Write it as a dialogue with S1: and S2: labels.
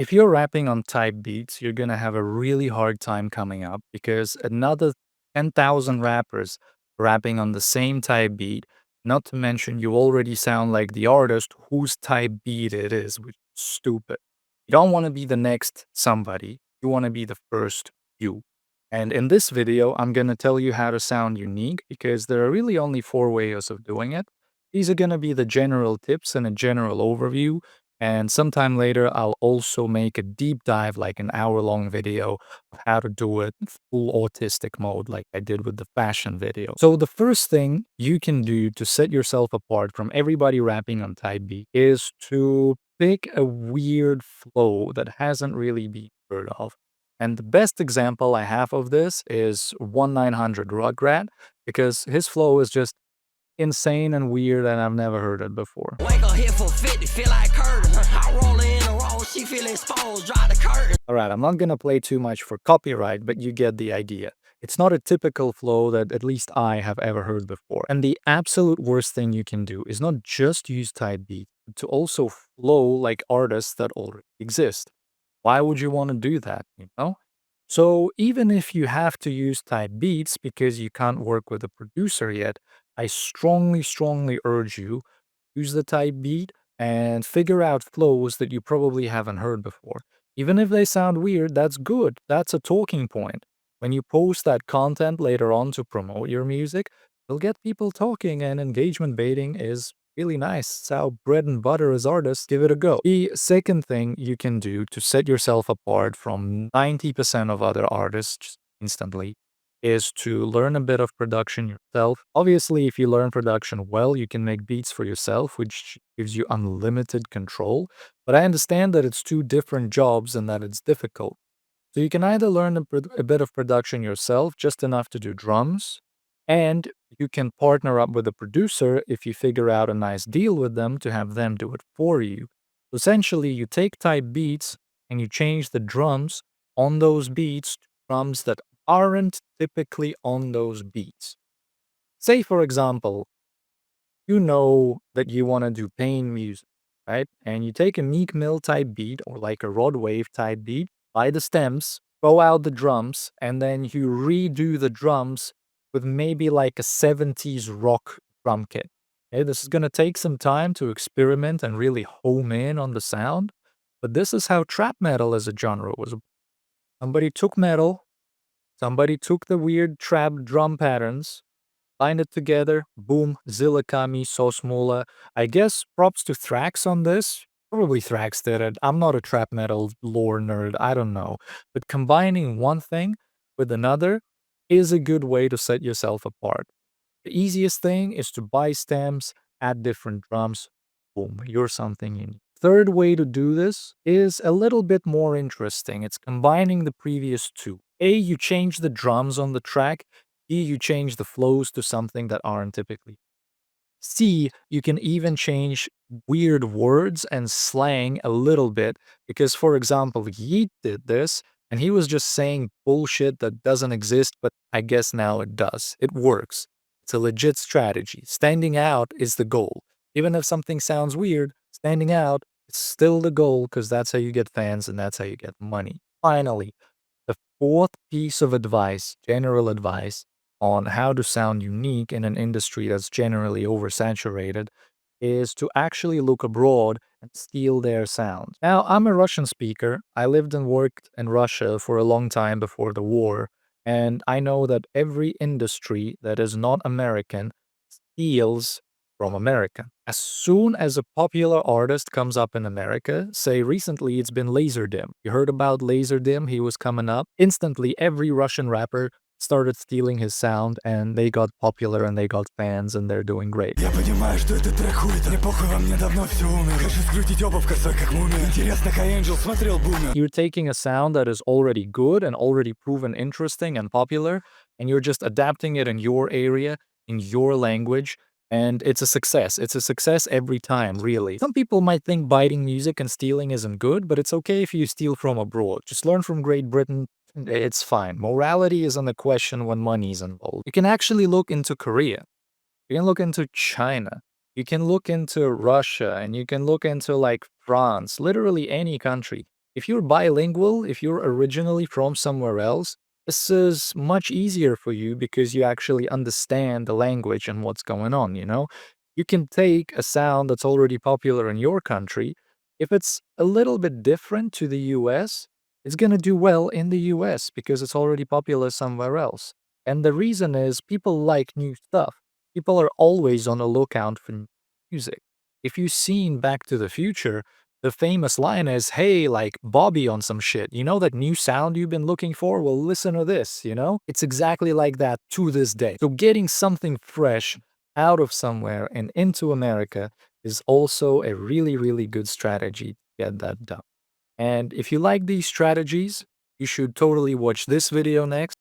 S1: If you're rapping on type beats, you're gonna have a really hard time coming up because another 10,000 rappers rapping on the same type beat, not to mention you already sound like the artist whose type beat it is, which is stupid. You don't want to be the next somebody, you want to be the first you. And in this video, I'm gonna tell you how to sound unique because there are really only four ways of doing it. These are gonna be the general tips and a general overview, and sometime later, I'll also make a deep dive, like an hour-long video of how to do it in full autistic mode, like I did with the fashion video. So the first thing you can do to set yourself apart from everybody rapping on type beat is to pick a weird flow that hasn't really been heard of. And the best example I have of this is 1900 Rugrat, because his flow is just insane and weird, and I've never heard it before.
S2: Wake up here for 50, feel like curtain. I roll in a roll, she feel exposed, drop the curtain.
S1: Alright, I'm not gonna play too much for copyright, but you get the idea. It's not a typical flow that at least I have ever heard before. And the absolute worst thing you can do is not just use type beat, but to also flow like artists that already exist. Why would you want to do that, you know? So even if you have to use type beats because you can't work with a producer yet, I strongly urge you use the type beat and figure out flows that you probably haven't heard before. Even if they sound weird, that's good. That's a talking point. When you post that content later on to promote your music, you'll get people talking, and engagement baiting is really nice. It's how bread and butter as artists. Give it a go. The second thing you can do to set yourself apart from 90% of other artists instantly is to learn a bit of production yourself. Obviously, if you learn production well, you can make beats for yourself, which gives you unlimited control. But I understand that it's two different jobs and that it's difficult. So you can either learn a bit of production yourself, just enough to do drums, and you can partner up with a producer if you figure out a nice deal with them to have them do it for you. Essentially, you take type beats and you change the drums on those beats to drums that aren't typically on those beats. Say, for example, you know that you want to do pain music, right? And you take a Meek Mill type beat or like a Rod Wave type beat, buy the stems, throw out the drums, and then you redo the drums with maybe like a 70s rock drum kit. Okay, this is going to take some time to experiment and really home in on the sound, but this is how trap metal as a genre was. Somebody took metal, somebody took the weird trap drum patterns, lined it together, boom, Zillikami, Sosmola. I guess props to Thrax on this. Probably Thrax did it. I'm not a trap metal lore nerd, I don't know. But combining one thing with another is a good way to set yourself apart. The easiest thing is to buy stems, add different drums, boom, you're something unique. Third way to do this is a little bit more interesting. It's combining the previous two. A, you change the drums on the track. B, you change the flows to something that aren't typically. C, you can even change weird words and slang a little bit because, for example, Yeet did this and he was just saying bullshit that doesn't exist, but I guess now it does. It works. It's a legit strategy. Standing out is the goal. Even if something sounds weird, standing out is still the goal because that's how you get fans and that's how you get money. Finally, the fourth piece of advice, general advice, on how to sound unique in an industry that's generally oversaturated is to actually look abroad and steal their sound. Now, I'm a Russian speaker. I lived and worked in Russia for a long time before the war, and I know that every industry that is not American steals from America. As soon as a popular artist comes up in America, say recently it's been Laserdisc. You heard about Laserdisc, he was coming up. Instantly, every Russian rapper started stealing his sound and they got popular and they got fans and they're doing great. You're taking a sound that is already good and already proven interesting and popular, and you're just adapting it in your area, in your language, and it's a success. It's a success every time, really. Some people might think biting music and stealing isn't good, but it's okay if you steal from abroad. Just learn from Great Britain. It's fine. Morality isn't a question when money's involved. You can actually look into Korea. You can look into China. You can look into Russia, and you can look into like France, literally any country. If you're bilingual, if you're originally from somewhere else, this is much easier for you because you actually understand the language and what's going on, you know? You can take a sound that's already popular in your country. If it's a little bit different to the US, it's going to do well in the US because it's already popular somewhere else. And the reason is people like new stuff. People are always on the lookout for new music. If you've seen Back to the Future, the famous line is, "Hey, like Bobby on some shit. You know that new sound you've been looking for? Well, listen to this, you know?" It's exactly like that to this day. So getting something fresh out of somewhere and into America is also a really, really good strategy to get that done. And if you like these strategies, you should totally watch this video next.